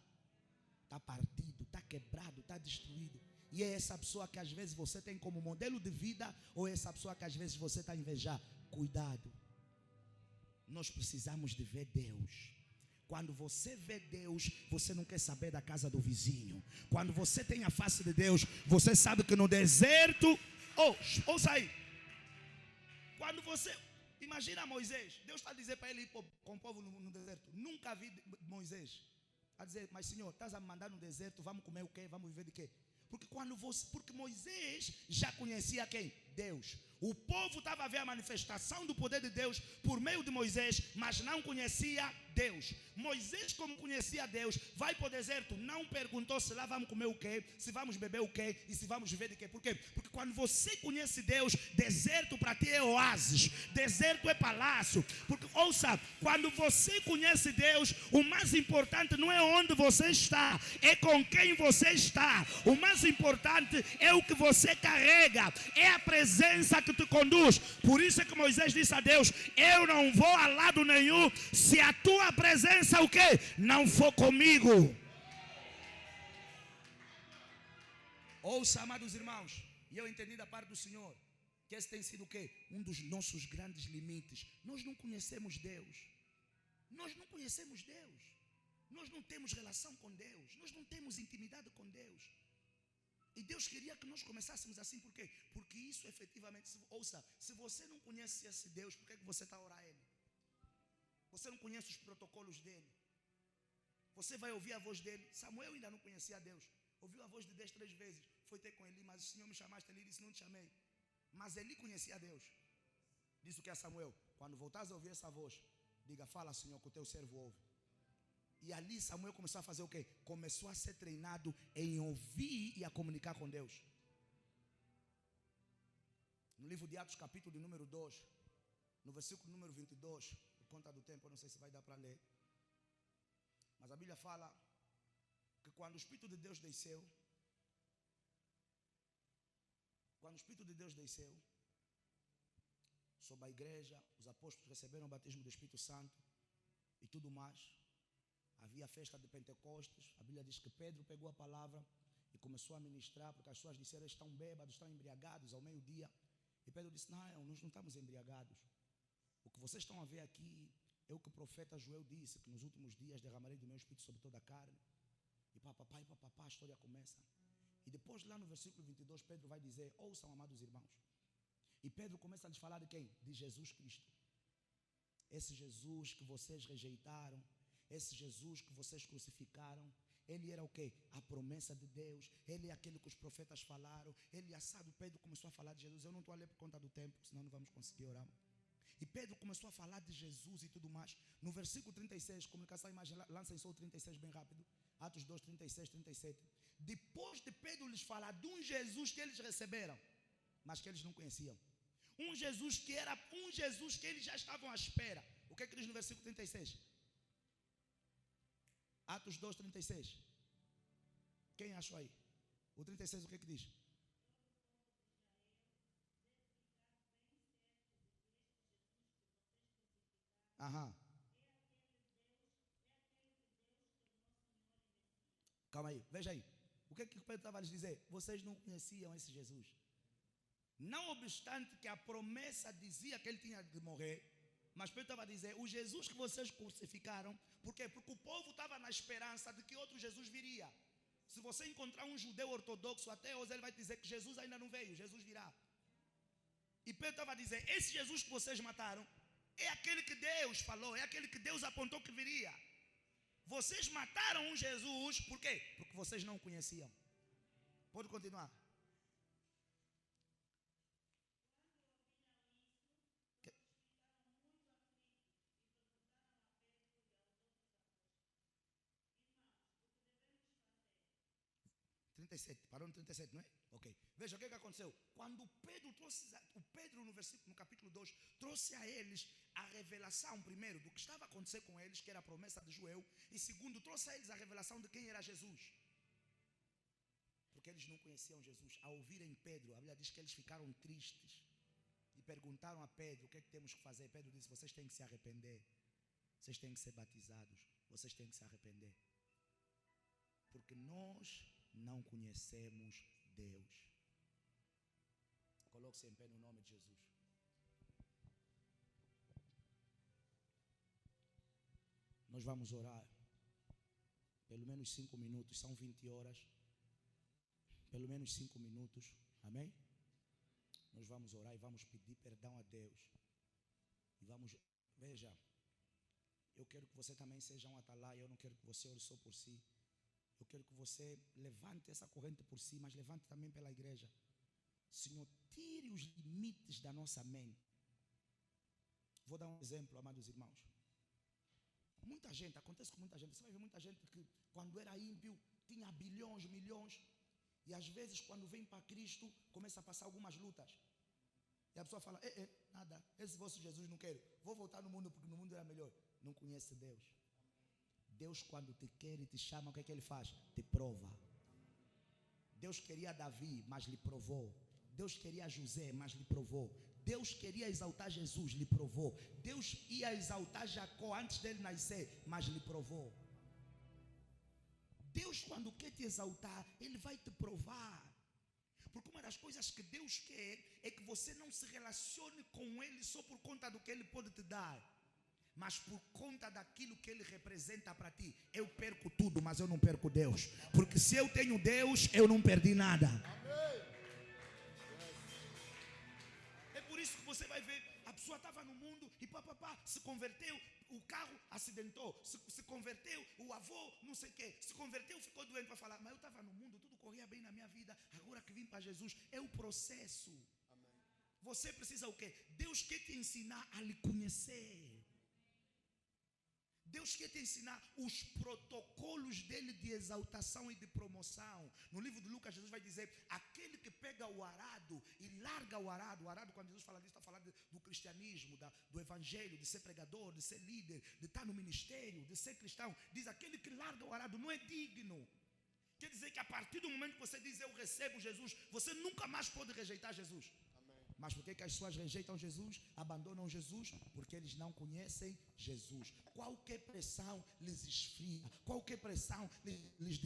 Está partido, está quebrado, está destruído. E é essa pessoa que às vezes você tem como modelo de vida, ou é essa pessoa que às vezes você está a invejar. Cuidado. Nós precisamos de ver Deus. Quando você vê Deus, você não quer saber da casa do vizinho. Quando você tem a face de Deus, você sabe que no deserto... ouça aí. Quando você... Imagina Moisés. Deus está a dizer para ele ir com o povo no deserto. Nunca vi Moisés a dizer, mas Senhor, estás a me mandar no deserto, vamos comer o quê? Vamos viver de quê? Porque Moisés já conhecia quem? Deus. O povo estava a ver a manifestação do poder de Deus por meio de Moisés, mas não conhecia Deus. Moisés, como conhecia Deus, vai para o deserto, não perguntou se lá vamos comer o quê, se vamos beber o quê e se vamos viver de quê. Por quê? Porque quando você conhece Deus, deserto para ti é oásis, deserto é palácio. Porque, ouça, quando você conhece Deus, o mais importante não é onde você está, é com quem você está. O mais importante é o que você carrega, é a presença que te conduz. Por isso é que Moisés disse a Deus, eu não vou a lado nenhum se a tua presença o quê? Não for comigo. Ouça, amados irmãos, e eu entendi da parte do Senhor que esse tem sido o quê? Um dos nossos grandes limites. Nós não conhecemos Deus. Nós não conhecemos Deus. Nós não temos relação com Deus. Nós não temos intimidade com Deus. E Deus queria que nós começássemos assim, por quê? Porque isso efetivamente, ouça, se você não conhece esse Deus, por que você está a orar a Ele? Você não conhece os protocolos dEle. Você vai ouvir a voz dEle. Samuel ainda não conhecia Deus. Ouviu a voz de Deus 3 vezes. Foi ter com Eli, mas o Senhor me chamaste. Ele disse, não te chamei. Mas Eli conhecia Deus. Disse o que é Samuel? Quando voltares a ouvir essa voz, diga, fala Senhor, que o teu servo ouve. E ali Samuel começou a fazer o quê? Começou a ser treinado em ouvir e a comunicar com Deus. No livro de Atos, capítulo de número 2, no versículo número 22, por conta do tempo, eu não sei se vai dar para ler. Mas a Bíblia fala que quando o Espírito de Deus desceu, sobre a igreja, os apóstolos receberam o batismo do Espírito Santo e tudo mais. Havia a festa de Pentecostes. A Bíblia diz que Pedro pegou a palavra e começou a ministrar, porque as pessoas disseram, estão bêbados, estão embriagados ao meio-dia. E Pedro disse, não, nós não estamos embriagados. O que vocês estão a ver aqui É o que o profeta Joel disse, que nos últimos dias derramarei do meu espírito sobre toda a carne. E papapá, a história começa. E depois lá no versículo 22, Pedro vai dizer, ouçam, amados irmãos. E Pedro começa a lhes falar de quem? De Jesus Cristo. Esse Jesus que vocês rejeitaram, esse Jesus que vocês crucificaram, ele era o quê? A promessa de Deus. Ele é aquele que os profetas falaram. Ele assado. Pedro começou a falar de Jesus. Eu não estou a ler por conta do tempo, senão não vamos conseguir orar. E Pedro começou a falar de Jesus e tudo mais. No versículo 36, comunicação e imagem, lancem só o 36 bem rápido. Atos 2, 36, 37. Depois de Pedro lhes falar de um Jesus que eles receberam, mas que eles não conheciam. Um Jesus que era um Jesus que eles já estavam à espera. O que é que diz no versículo 36? Atos 2, 36. Quem achou aí? O 36, o que é que diz? Aham. Calma aí, veja aí. O que é que Pedro estava a lhes dizer? Vocês não conheciam esse Jesus. Não obstante que a promessa dizia que ele tinha de morrer, mas Pedro estava a dizer, o Jesus que vocês crucificaram, por quê? Porque o povo estava na esperança de que outro Jesus viria. Se você encontrar um judeu ortodoxo até hoje, ele vai dizer que Jesus ainda não veio, Jesus virá. E Pedro estava a dizer, esse Jesus que vocês mataram, é aquele que Deus falou, é aquele que Deus apontou que viria. Vocês mataram um Jesus, por quê? Porque vocês não conheciam. Pode continuar. Que- 37, parou no 37, não é? Ok. Veja o que aconteceu. Quando Pedro trouxe, o Pedro no capítulo 2, trouxe a eles a revelação, primeiro, do que estava a acontecer com eles, que era a promessa de Joel, e segundo, trouxe a eles a revelação de quem era Jesus. Porque eles não conheciam Jesus. Ao ouvirem Pedro, a Bíblia diz que eles ficaram tristes e perguntaram a Pedro, o que é que temos que fazer? Pedro disse, vocês têm que se arrepender. Vocês têm que ser batizados. Vocês têm que se arrepender. Porque nós não conhecemos Deus. Coloque-se em pé no nome de Jesus. Nós vamos orar pelo menos 5 minutos, são 20 horas. Pelo menos 5 minutos, amém? Nós vamos orar e vamos pedir perdão a Deus. E vamos, veja, eu quero que você também seja um atalaia, eu não quero que você ore só por si. Eu quero que você levante essa corrente por si, mas levante também pela igreja. Senhor, tire os limites da nossa mente. Vou dar um exemplo, amados irmãos. Muita gente, acontece com muita gente. Você vai ver muita gente que quando era ímpio tinha bilhões, milhões. E às vezes quando vem para Cristo começa a passar algumas lutas. E a pessoa fala, nada, esse vosso Jesus não quero. Vou voltar no mundo porque no mundo era melhor. Não conhece Deus. Deus quando te quer e te chama, o que é que ele faz? Te prova. Deus queria Davi, mas lhe provou. Deus queria José, mas lhe provou. Deus queria exaltar Jesus, lhe provou. Deus ia exaltar Jacó antes dele nascer, mas lhe provou. Deus quando quer te exaltar, Ele vai te provar. Porque uma das coisas que Deus quer é que você não se relacione com Ele só por conta do que Ele pode te dar, mas por conta daquilo que Ele representa para ti. Eu perco tudo, mas eu não perco Deus. Porque se eu tenho Deus, eu não perdi nada. É por isso que você vai ver, a pessoa estava no mundo e se converteu, o carro acidentou, se converteu, o avô não sei o quê, se converteu, ficou doente, para falar, mas eu estava no mundo, tudo corria bem na minha vida, agora que vim para Jesus, é o processo. Amém. Você precisa o quê? Deus quer te ensinar a lhe conhecer. Deus quer te ensinar os protocolos dele de exaltação e de promoção. No livro de Lucas, Jesus vai dizer, aquele que pega o arado e larga o arado, quando Jesus fala disso, está falando do cristianismo, do evangelho, de ser pregador, de ser líder, de estar no ministério, de ser cristão. Diz, aquele que larga o arado não é digno. Quer dizer que a partir do momento que você diz, eu recebo Jesus, você nunca mais pode rejeitar Jesus. Mas por que as pessoas rejeitam Jesus, abandonam Jesus? Porque eles não conhecem Jesus. Qualquer pressão lhes esfria, qualquer pressão lhes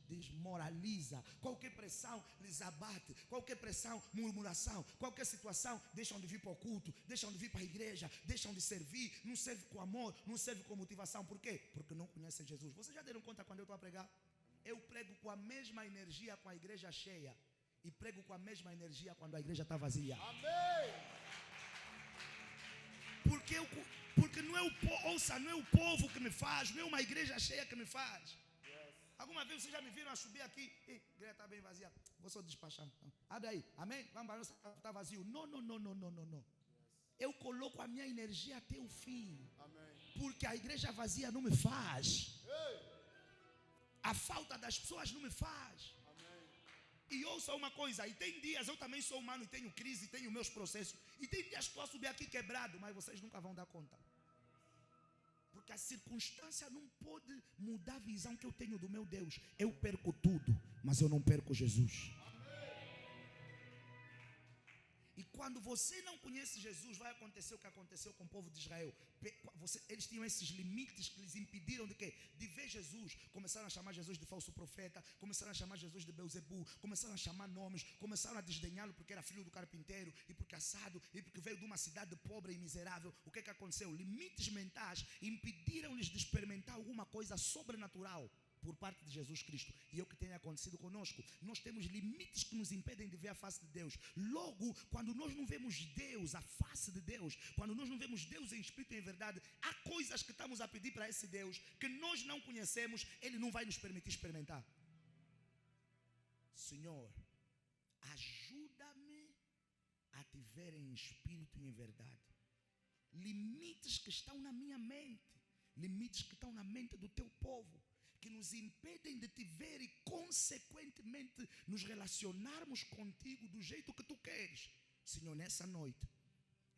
desmoraliza. Qualquer pressão lhes abate. Qualquer pressão, murmuração. Qualquer situação, deixam de vir para o culto, deixam de vir para a igreja, deixam de servir. Não serve com amor, não serve com motivação. Por quê? Porque não conhecem Jesus. Vocês já deram conta quando eu estou a pregar? Eu prego com a mesma energia com a igreja cheia e prego com a mesma energia quando a igreja está vazia. Amém. Porque não é o povo que me faz, não é uma igreja cheia que me faz. Alguma vez vocês já me viram a subir aqui? A igreja está bem vazia. Vou só despachar. Abre aí. Amém? Vamos para está vazio. Não. Eu coloco a minha energia até o fim. Amém. Porque a igreja vazia não me faz. A falta das pessoas não me faz. E ouça uma coisa, e tem dias, eu também sou humano e tenho crise, tenho meus processos. E tem dias que estou a subir aqui quebrado, mas vocês nunca vão dar conta. Porque a circunstância não pode mudar a visão que eu tenho do meu Deus. Eu perco tudo, mas eu não perco Jesus. E quando você não conhece Jesus, vai acontecer o que aconteceu com o povo de Israel. Eles tinham esses limites que lhes impediram de quê? De ver Jesus. Começaram a chamar Jesus de falso profeta, começaram a chamar Jesus de Beelzebul, começaram a chamar nomes, começaram a desdenhá-lo porque era filho do carpinteiro, e porque assado, e porque veio de uma cidade pobre e miserável. O que aconteceu? Limites mentais impediram-lhes de experimentar alguma coisa sobrenatural por parte de Jesus Cristo. E é o que tem acontecido conosco. Nós temos limites que nos impedem de ver a face de Deus. Logo, quando nós não vemos Deus, a face de Deus, quando nós não vemos Deus em espírito e em verdade, há coisas que estamos a pedir para esse Deus que nós não conhecemos, Ele não vai nos permitir experimentar. Senhor, ajuda-me a te ver em espírito e em verdade. Limites que estão na minha mente, limites que estão na mente do teu povo, que nos impedem de te ver e consequentemente nos relacionarmos contigo do jeito que tu queres. Senhor, nessa noite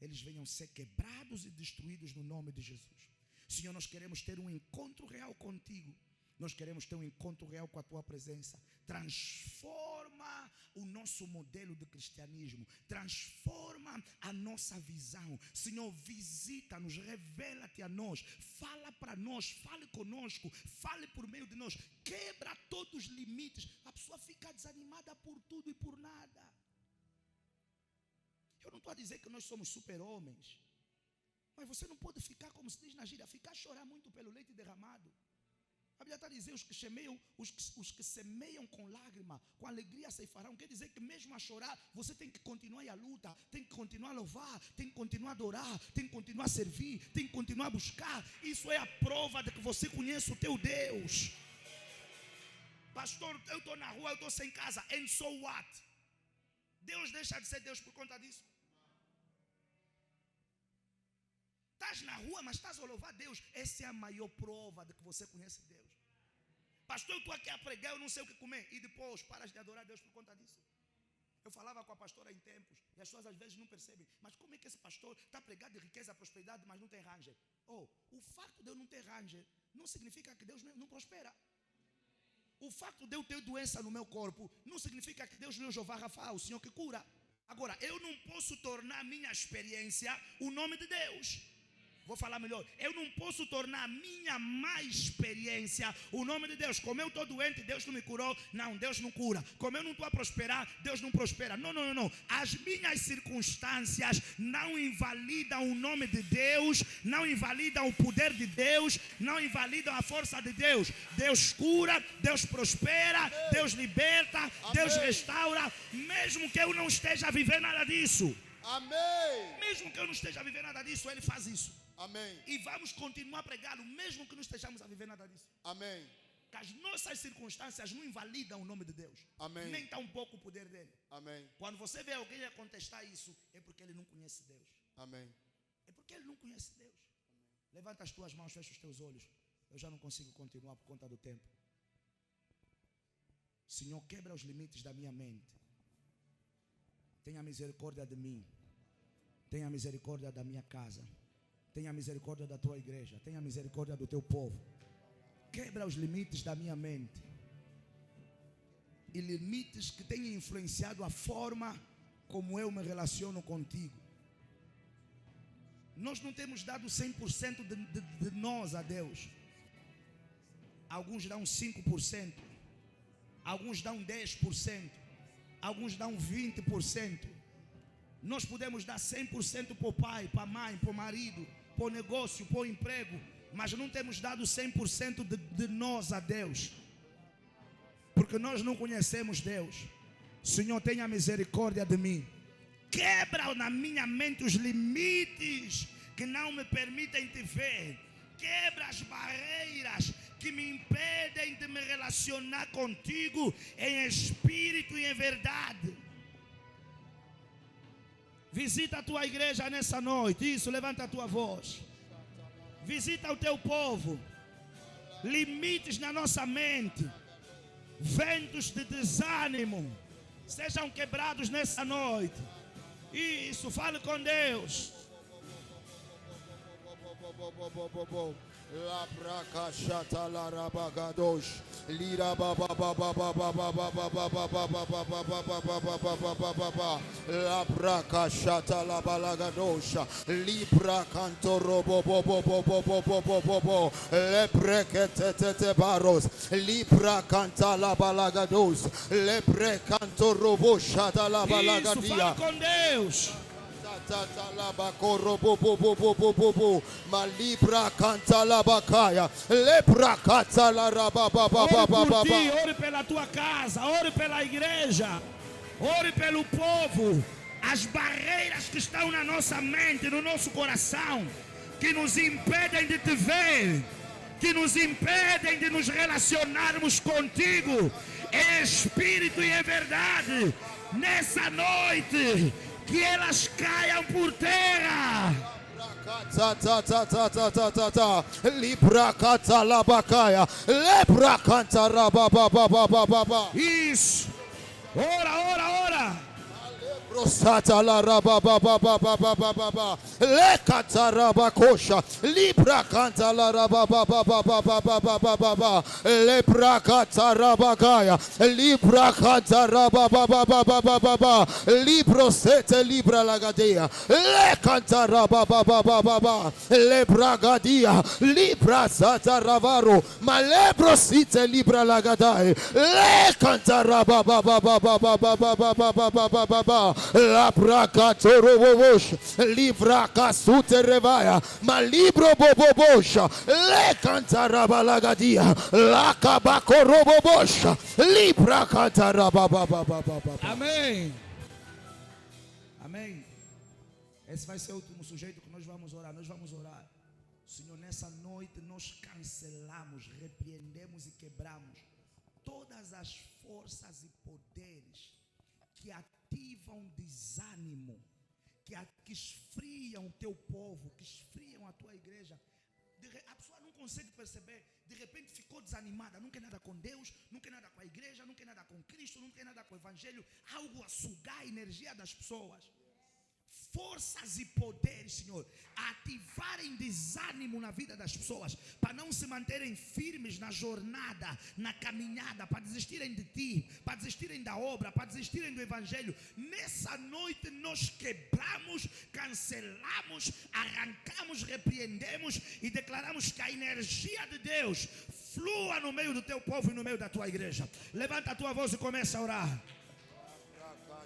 eles venham ser quebrados e destruídos no nome de Jesus. Senhor, nós queremos ter um encontro real contigo. Nós queremos ter um encontro real com a tua presença. Transforma o nosso modelo de cristianismo. Transforma a nossa visão. Senhor, visita-nos, revela-te a nós. Fala para nós, fale conosco, fale por meio de nós. Quebra todos os limites. A pessoa fica desanimada por tudo e por nada. Eu não estou a dizer que nós somos super-homens. Mas você não pode ficar, como se diz na gíria, ficar a chorar muito pelo leite derramado. A Bíblia está a dizer, os que semeiam com lágrima, com alegria ceifarão. Quer dizer que mesmo a chorar, você tem que continuar a luta, tem que continuar a louvar, tem que continuar a adorar, tem que continuar a servir, tem que continuar a buscar. Isso é a prova de que você conhece o teu Deus. Pastor, eu estou na rua, eu estou sem casa, and so what? Deus deixa de ser Deus por conta disso? Estás na rua, mas estás a louvar Deus. Essa é a maior prova de que você conhece Deus. Pastor, eu estou aqui a pregar, eu não sei o que comer. E depois paras de adorar Deus por conta disso. Eu falava com a pastora em tempos, e as pessoas às vezes não percebem. Mas como é que esse pastor está pregando de riqueza, prosperidade, mas não tem ranger? O facto de eu não ter ranger não significa que Deus não prospera. O facto de eu ter doença no meu corpo não significa que Deus não é Jeová Rafa, o Senhor que cura. Agora, eu não posso tornar minha experiência o nome de Deus. Vou falar melhor. Eu não posso tornar a minha má experiência o nome de Deus. Como eu estou doente, Deus não me curou. Não, Deus não cura. Como eu não estou a prosperar, Deus não prospera. Não. As minhas circunstâncias não invalidam o nome de Deus, não invalidam o poder de Deus, não invalidam a força de Deus. Deus cura, Deus prospera, Deus liberta, Deus restaura, mesmo que eu não esteja a viver nada disso. Amém. Mesmo que eu não esteja a viver nada disso, Ele faz isso. Amém. E vamos continuar a pregá-lo, mesmo que não estejamos a viver nada disso. Amém. Que as nossas circunstâncias não invalidam o nome de Deus. Amém. Nem tampouco o poder dele. Amém. Quando você vê alguém a contestar isso, é porque ele não conhece Deus. Amém. É porque ele não conhece Deus. Amém. Levanta as tuas mãos, fecha os teus olhos. Eu já não consigo continuar por conta do tempo. Senhor, quebra os limites da minha mente. Tenha misericórdia de mim. Tenha misericórdia da minha casa. Tenha misericórdia da tua igreja. Tenha misericórdia do teu povo. Quebra os limites da minha mente. E limites que tenham influenciado a forma como eu me relaciono contigo. Nós não temos dado 100% de nós a Deus. Alguns dão 5%. Alguns dão 10%. Alguns dão 20%. Nós podemos dar 100% para o pai, para a mãe, para o marido, para o negócio, para o emprego. Mas não temos dado 100% de nós a Deus. Porque nós não conhecemos Deus. Senhor, tenha misericórdia de mim. Quebra na minha mente os limites que não me permitem te ver. Quebra as barreiras que me impedem de me relacionar contigo em espírito e em verdade. Visita a tua igreja nessa noite. Isso, levanta a tua voz. Visita o teu povo. Limites na nossa mente, ventos de desânimo sejam quebrados nessa noite. Isso, fale com Deus. La braca chata la rabagadosh lira baba baba baba baba baba baba baba la braca chata la balagadosh libra canto robo bobo bobo bobo bobo le brekete baros libra canta la balagados le brecanto robo chata la balagadia. Isso, fale com Deus. Malibra canta la bacaya, lepra canta la rababa. Ore por ti, ore pela tua casa, ore pela igreja, ore pelo povo. As barreiras que estão na nossa mente, no nosso coração, que nos impedem de te ver, que nos impedem de nos relacionarmos contigo em espírito e em verdade, nessa noite, que elas caiam por terra. Libra canta la bacaya, lepra canta rababa. Isso. Ora. Rosata la rababa, le canta rabacosha, libra canta la rababa, lepra canta rabagaya, libra canta rababa, libro sete libra lagadea, le canta rababa, lepra gadia, libra sata ravaro, ma lebro site libra lagadai, le canta rababa. La braca torobobosh, libra casute revaya, ma libro bobobosha, le cantaraba lagadia, la cabaco robobosha, libra cantaraba. Amém. Esse vai ser o último sujeito que nós vamos orar. Senhor, nessa noite nós cancelamos, repreendemos e quebramos todas as forças e poderes que ativam desânimo, que esfriam o teu povo, que esfriam a tua igreja. A pessoa não consegue perceber, de repente ficou desanimada, não quer nada com Deus, não quer nada com a igreja, não quer nada com Cristo, não quer nada com o Evangelho, algo a sugar a energia das pessoas. Forças e poderes, Senhor, a ativarem desânimo na vida das pessoas, para não se manterem firmes na jornada, na caminhada, para desistirem de ti, para desistirem da obra, para desistirem do Evangelho. Nessa noite nós quebramos, cancelamos, arrancamos, repreendemos e declaramos que a energia de Deus flua no meio do teu povo e no meio da tua igreja. Levanta a tua voz e começa a orar.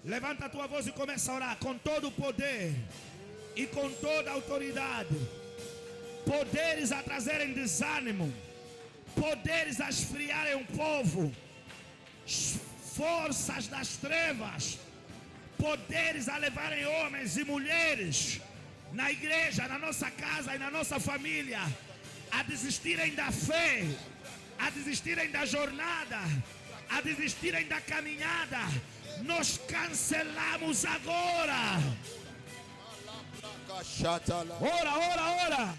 Levanta a tua voz e começa a orar com todo o poder e com toda a autoridade. Poderes a trazerem desânimo, poderes a esfriarem o povo, forças das trevas, poderes a levarem homens e mulheres na igreja, na nossa casa e na nossa família a desistirem da fé, a desistirem da jornada, a desistirem da caminhada. Nós cancelamos agora. Ora.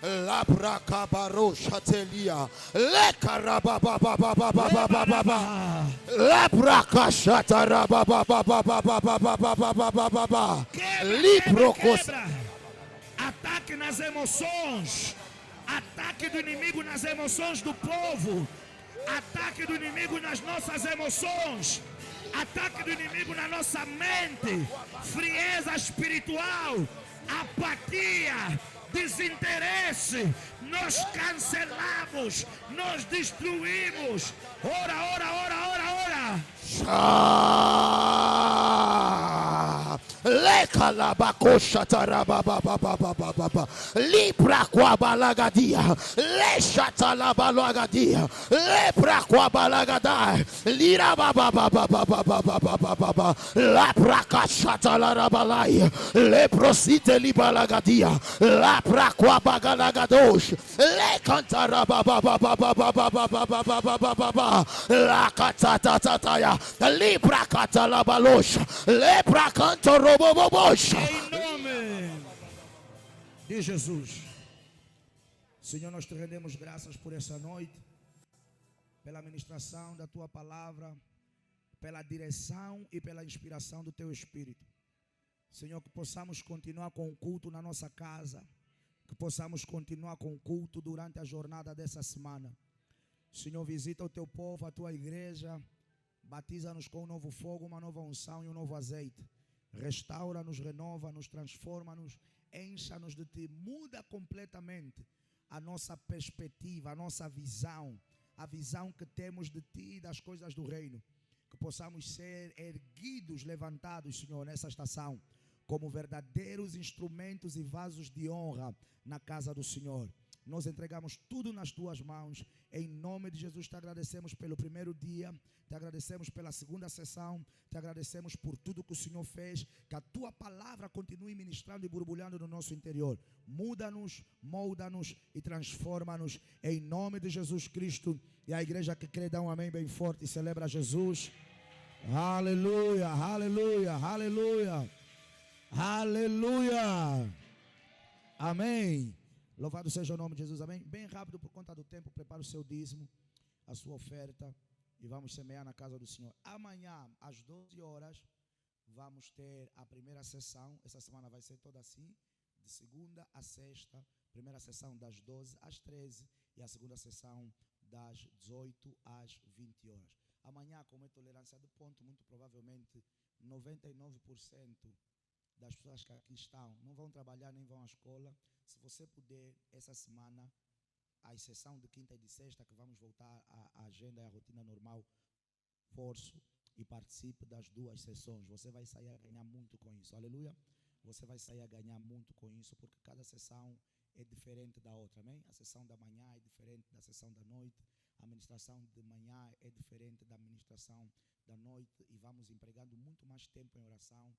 La braca barosha telia, le carababa, la braca shataraba, libro quebra. Ataque nas emoções, ataque do inimigo nas emoções do povo, ataque do inimigo nas nossas emoções, ataque do inimigo na nossa mente, frieza espiritual, apatia, desinteresse. Nós cancelamos, nós destruímos. Ora. Le calabacosha tarababa libra qua balagadia le shatala balagadia le qua balagada lira baba la praca shatala rabalai le prosite li balagadia la qua bagalagadosh le cantara baba la catata tataya libra catala balosh le pracanto robobobosh. Em nome de Jesus. Senhor, nós te rendemos graças por essa noite, pela ministração da tua palavra, pela direção e pela inspiração do teu Espírito. Senhor, que possamos continuar com o culto na nossa casa, que possamos continuar com o culto durante a jornada dessa semana. Senhor, visita o teu povo, a tua igreja, batiza-nos com um novo fogo, uma nova unção e um novo azeite. Restaura-nos, renova-nos, transforma-nos, encha-nos de ti, muda completamente a nossa perspectiva, a nossa visão, a visão que temos de ti e das coisas do reino. Que possamos ser erguidos, levantados, Senhor, nessa estação, como verdadeiros instrumentos e vasos de honra na casa do Senhor. Nós entregamos tudo nas tuas mãos. Em nome de Jesus te agradecemos pelo primeiro dia, te agradecemos pela segunda sessão, te agradecemos por tudo que o Senhor fez. Que a tua palavra continue ministrando e borbulhando no nosso interior. Muda-nos, molda-nos e transforma-nos em nome de Jesus Cristo. E a igreja que crê dá um amém bem forte e celebra Jesus. Aleluia, aleluia, aleluia, aleluia. Amém. Louvado seja o nome de Jesus, amém? Bem rápido por conta do tempo, prepara o seu dízimo, a sua oferta e vamos semear na casa do Senhor. Amanhã, às 12 horas, vamos ter a primeira sessão. Essa semana vai ser toda assim, de segunda a sexta. Primeira sessão das 12 às 13 e a segunda sessão das 18 às 20 horas. Amanhã, como é tolerância de ponto, muito provavelmente 99% das pessoas que aqui estão não vão trabalhar nem vão à escola. Se você puder, essa semana, a exceção de quinta e de sexta, que vamos voltar à agenda e à rotina normal, forço e participe das duas sessões. Você vai sair a ganhar muito com isso, aleluia. Você vai sair a ganhar muito com isso, porque cada sessão é diferente da outra, amém? A sessão da manhã é diferente da sessão da noite, a ministração de manhã é diferente da ministração da noite, e vamos empregando muito mais tempo em oração